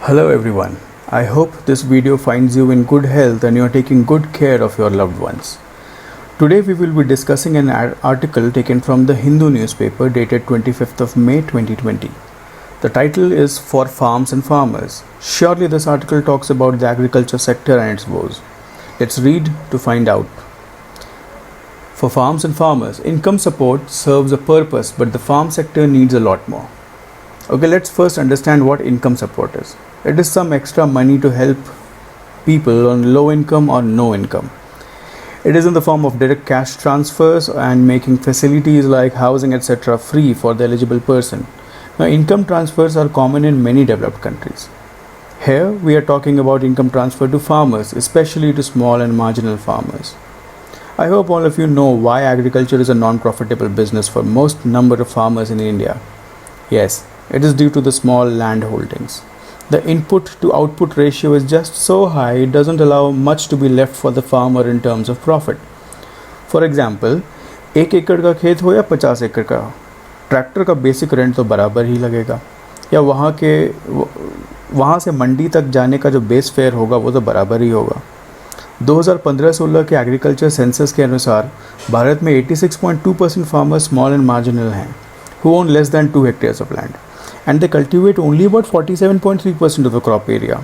Hello everyone. I hope this video finds you in good health and you are taking good care of your loved ones. Today we will be discussing an article taken from the Hindu newspaper dated 25th of May 2020. The title is For Farms and Farmers. Surely this article talks about the agriculture sector and its woes. Let's read to find out. For farms and farmers, income support serves a purpose, but the farm sector needs a lot more. Okay, let's first understand what income support is. It is some extra money to help people on low income or no income. It is in the form of direct cash transfers and making facilities like housing etc. free for the eligible person. Now, income transfers are common in many developed countries. Here, we are talking about income transfer to farmers, especially to small and marginal farmers. I hope all of you know why agriculture is a non-profitable business for most number of farmers in India. Yes, it is due to the small land holdings. The input to output ratio is just so high it doesn't allow much to be left for the farmer in terms of profit. For example, 1 एकड़ का खेत हो या 50 एकड़ का, tractor का basic rent तो बराबर ही लगेगा, या वहाँ से मंडी तक जाने का जो बेस फेयर होगा वो तो बराबर ही होगा। 2015-16 के एग्रीकल्चर सेंसस के अनुसार भारत में 86.2% फार्मर्स स्मॉल एंड मार्जिनल हैं, who own less than 2 hectares of land, and they cultivate only about 47.3% of the crop area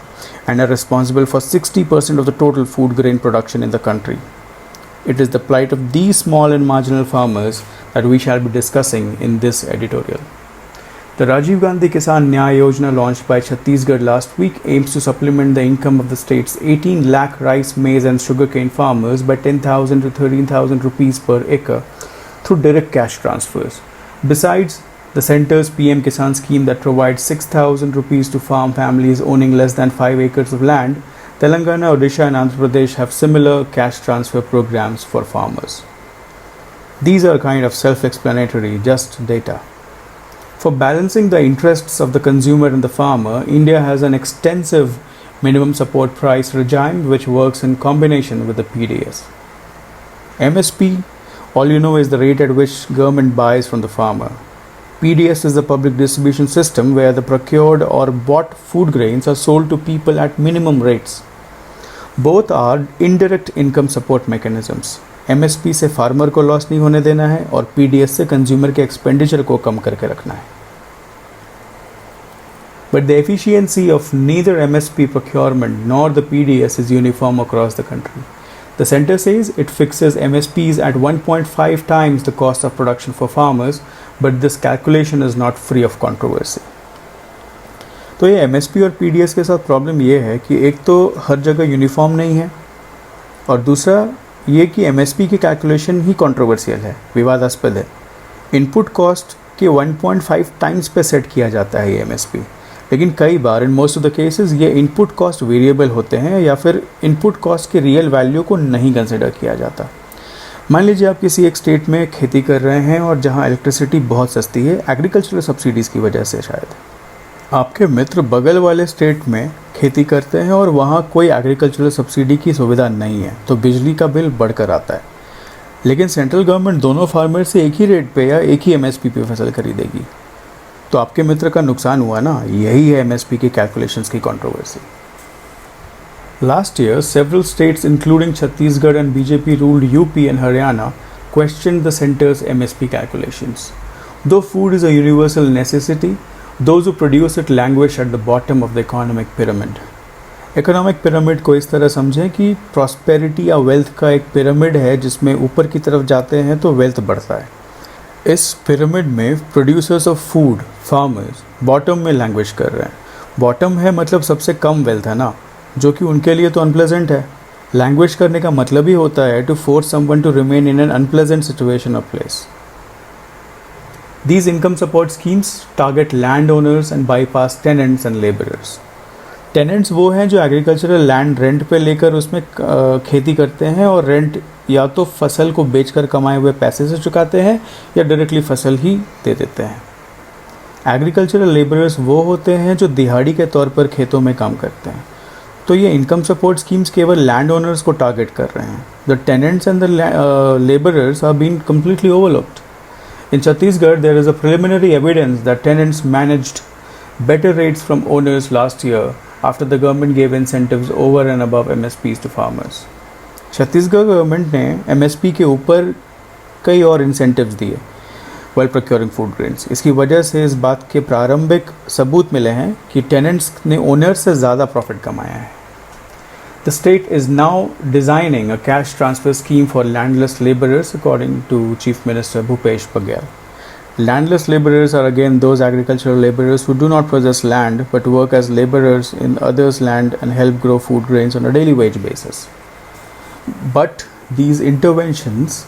and are responsible for 60% of the total food grain production in the country. It is the plight of these small and marginal farmers that we shall be discussing in this editorial. The Rajiv Gandhi Kisan Nyaya Yojana launched by Chhattisgarh last week aims to supplement the income of the state's 18 lakh rice, maize and sugarcane farmers by 10,000 to 13,000 rupees per acre through direct cash transfers. Besides the centre's PM Kisan scheme that provides 6,000 rupees to farm families owning less than 5 acres of land, Telangana, Odisha and Andhra Pradesh have similar cash transfer programs for farmers. These are kind of self-explanatory, just data. For balancing the interests of the consumer and the farmer, India has an extensive minimum support price regime which works in combination with the PDS. MSP, all you know, is the rate at which government buys from the farmer. PDS is the public distribution system where the procured or bought food grains are sold to people at minimum rates. Both are indirect income support mechanisms. MSP से farmer को loss नहीं होने देना है और PDS से consumer के expenditure को कम करके रखना है. But the efficiency of neither MSP procurement nor the PDS is uniform across the country. The centre says it fixes MSPs at 1.5 times the cost of production for farmers, but this calculation is not free of controversy. तो ये MSP और PDS के साथ problem ये है कि एक तो हर जगह यूनिफॉर्म नहीं है और दूसरा ये कि MSP की कैलकुलेशन ही कंट्रोवर्शियल है, विवादास्पद है. इनपुट कॉस्ट के 1.5 टाइम्स पे सेट किया जाता है ये MSP, लेकिन कई बार in most of the cases ये इनपुट कॉस्ट वेरिएबल होते हैं या फिर इनपुट कॉस्ट के रियल वैल्यू को नहीं कंसिडर किया जाता. मान लीजिए आप किसी एक स्टेट में खेती कर रहे हैं और जहां इलेक्ट्रिसिटी बहुत सस्ती है, एग्रीकल्चरल सब्सिडीज़ की वजह से शायद. आपके मित्र बगल वाले स्टेट में खेती करते हैं और वहां कोई एग्रीकल्चरल सब्सिडी की सुविधा नहीं है, तो बिजली का बिल बढ़कर आता है. लेकिन सेंट्रल गवर्नमेंट दोनों फार्मर से एक ही रेट पे या एक ही MSP पे फसल खरीदेगी, तो आपके मित्र का नुकसान हुआ ना. यही है MSP की कैलकुलेशंस की controversy. Last year, several states including Chhattisgarh and BJP-ruled UP and Haryana questioned the centre's MSP calculations. Though food is a universal necessity, those who produce it languish at the bottom of the economic pyramid. Economic pyramid को इस तरह समझें कि prosperity या wealth का एक pyramid है जिसमें ऊपर की तरफ जाते हैं तो wealth बढ़ता है. इस पिरामिड में producers of food, farmers, bottom में लैंग्वेज कर रहे हैं. बॉटम है मतलब सबसे कम वेल्थ है ना, जो कि उनके लिए तो अनप्लेजेंट है. लैंग्वेज करने का मतलब ही होता है to force someone to remain in an unpleasant situation और place. These income support schemes target landowners and bypass tenants and laborers. Tenants वो हैं जो एग्रीकल्चरल लैंड रेंट पे लेकर उसमें खेती करते हैं और रेंट या तो फसल को बेचकर कमाए हुए पैसे से चुकाते हैं या डायरेक्टली फसल ही दे देते हैं. एग्रीकल्चरल लेबरर्स वो होते हैं जो दिहाड़ी के तौर पर खेतों में काम करते हैं. तो ये इनकम सपोर्ट स्कीम्स केवल लैंड ओनर्स को टारगेट कर रहे हैं. The tenants and the labourers are being completely overlooked. In Chhattisgarh, there is a preliminary evidence that tenants managed better rates from owners last year after the government gave incentives over and above MSPs to farmers. Chhattisgarh government ने MSP के ऊपर कई और incentives दिए while procuring food grains. इसकी वजह से इस बात के प्रारंभिक सबूत मिले हैं कि टेनेंट्स ने ओनर्स से ज़्यादा प्रॉफिट कमाया है. The state is now designing a cash transfer scheme for landless laborers, according to Chief Minister Bhupesh Baghel. Landless laborers are again those agricultural laborers who do not possess land but work as laborers in others' land and help grow food grains on a daily wage basis. But these interventions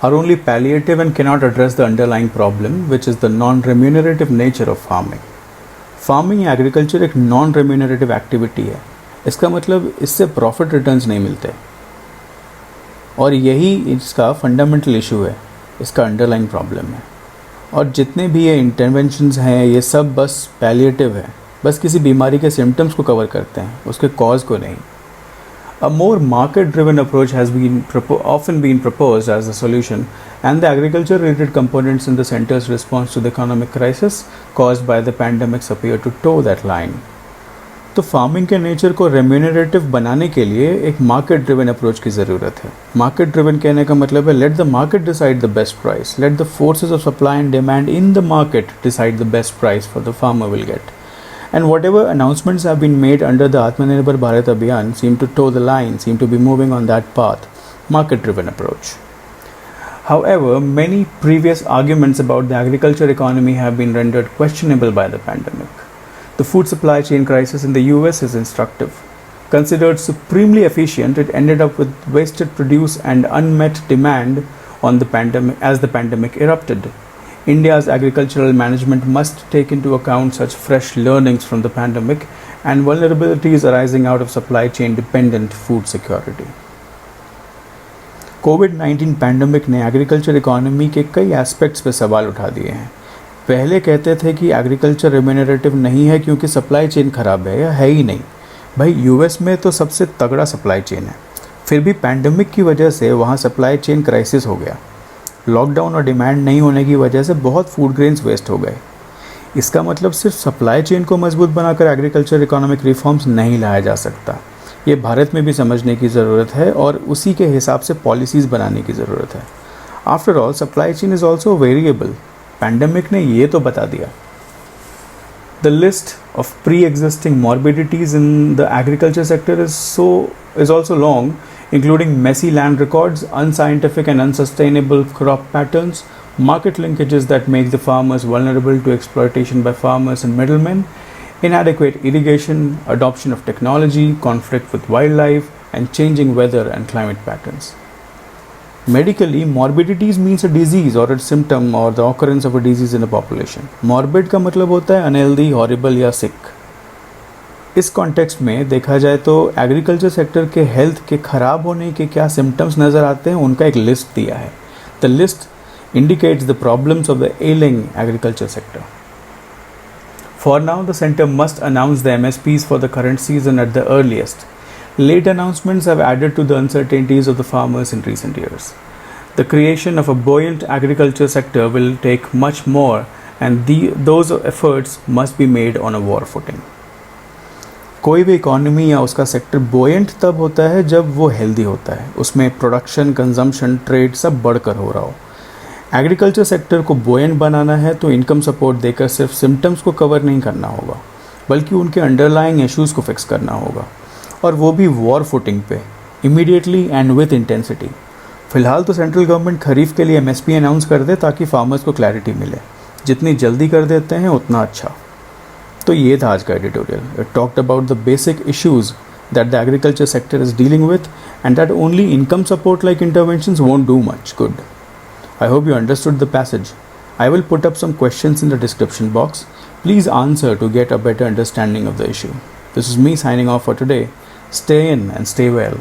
are only palliative and cannot address the underlying problem, which is the non-remunerative nature of farming. Farming या agriculture एक non-remunerative activity है. इसका मतलब इससे profit returns नहीं मिलते और यही इसका फंडामेंटल इशू है, इसका अंडरलाइंग प्रॉब्लम है. और जितने भी ये इंटरवेंशंस हैं ये सब बस पैलिएटिव है, बस किसी बीमारी के सिम्टम्स को कवर करते हैं, उसके कॉज को नहीं. A more market-driven approach has often been proposed as a solution, and the agriculture-related components in the centre's response to the economic crisis caused by the pandemics appear to toe that line. तो farming के nature को remunerative बनाने के लिए एक market driven approach की ज़रूरत है. मार्केट ड्रिवन कहने का मतलब है let the market decide the best price, let the forces of supply and demand in the market decide the best price for the farmer will get. And whatever announcements have been made under the Atmanirbhar Bharat Abhiyan seem to toe the line, seem to be moving on that path, market-driven approach. However, many previous arguments about the agriculture economy have been rendered questionable by the pandemic. The food supply chain crisis in the US is instructive. Considered supremely efficient, it ended up with wasted produce and unmet demand on the pandemic as the pandemic erupted. India's agricultural management must take into account such fresh learnings from the pandemic and vulnerabilities arising out of supply chain dependent food security. COVID-19 pandemic ने agriculture economy के कई aspects पे सवाल उठा दिए हैं. पहले कहते थे कि एग्रीकल्चर रेम्यूनरेटिव नहीं है क्योंकि सप्लाई चेन ख़राब है, या है ही नहीं. भाई यूएस में तो सबसे तगड़ा सप्लाई चेन है, फिर भी पैंडमिक की वजह से वहाँ सप्लाई चेन क्राइसिस हो गया. लॉकडाउन और डिमांड नहीं होने की वजह से बहुत फूड ग्रेन्स वेस्ट हो गए. इसका मतलब सिर्फ सप्लाई चेन को मजबूत बनाकर एग्रीकल्चर इकोनॉमिक रिफॉर्म्स नहीं लाया जा सकता. ये भारत में भी समझने की ज़रूरत है और उसी के हिसाब से पॉलिसीज़ बनाने की ज़रूरत है. After all supply chain is also variable. Pandemic ने ये तो बता दिया. The list of pre existing morbidities in the agriculture sector is also long, including messy land records, unscientific and unsustainable crop patterns, market linkages that make the farmers vulnerable to exploitation by farmers and middlemen, inadequate irrigation, adoption of technology, conflict with wildlife, and changing weather and climate patterns. Medically, morbidities means a disease or a symptom or the occurrence of a disease in a population. Morbid का मतलब होता है unhealthy, horrible या sick. इस context में देखा जाए तो एग्रीकल्चर सेक्टर के हेल्थ के ख़राब होने के क्या सिम्टम्स नज़र आते हैं उनका एक लिस्ट दिया है. The list indicates the problems of the ailing agriculture sector. For now the centre must announce the MSPs for the current season at the earliest. Let announcements have added to the uncertainties of the farmers in recent years. The creation of a buoyant agriculture sector will take much more, and those efforts must be made on a war footing. कोई भी economy या उसका sector बोएंट तब होता है जब वो healthy होता है, उसमें प्रोडक्शन, कंजम्पशन, ट्रेड सब बढ़कर हो रहा हो. एग्रीकल्चर सेक्टर को बोएंट बनाना है तो इनकम सपोर्ट देकर सिर्फ सिम्टम्स को कवर नहीं करना होगा, बल्कि उनके अंडरलाइंग इश्यूज़ को फिक्स करना होगा, और वो भी वॉर फुटिंग पे, इमीडिएटली एंड विथ इंटेंसिटी. फ़िलहाल तो सेंट्रल गवर्नमेंट खरीफ के लिए MSP अनाउंस कर दे ताकि फार्मर्स को क्लैरिटी मिले. जितनी जल्दी कर देते हैं उतना अच्छा. तो ये था आज का editorial. It talked about the basic issues that the agriculture sector is dealing with and that only income support like interventions won't do much good. I hope you understood the passage. I will put up some questions in the description box. Please answer to get a better understanding of the issue. This is me signing off for today. Stay in and stay well.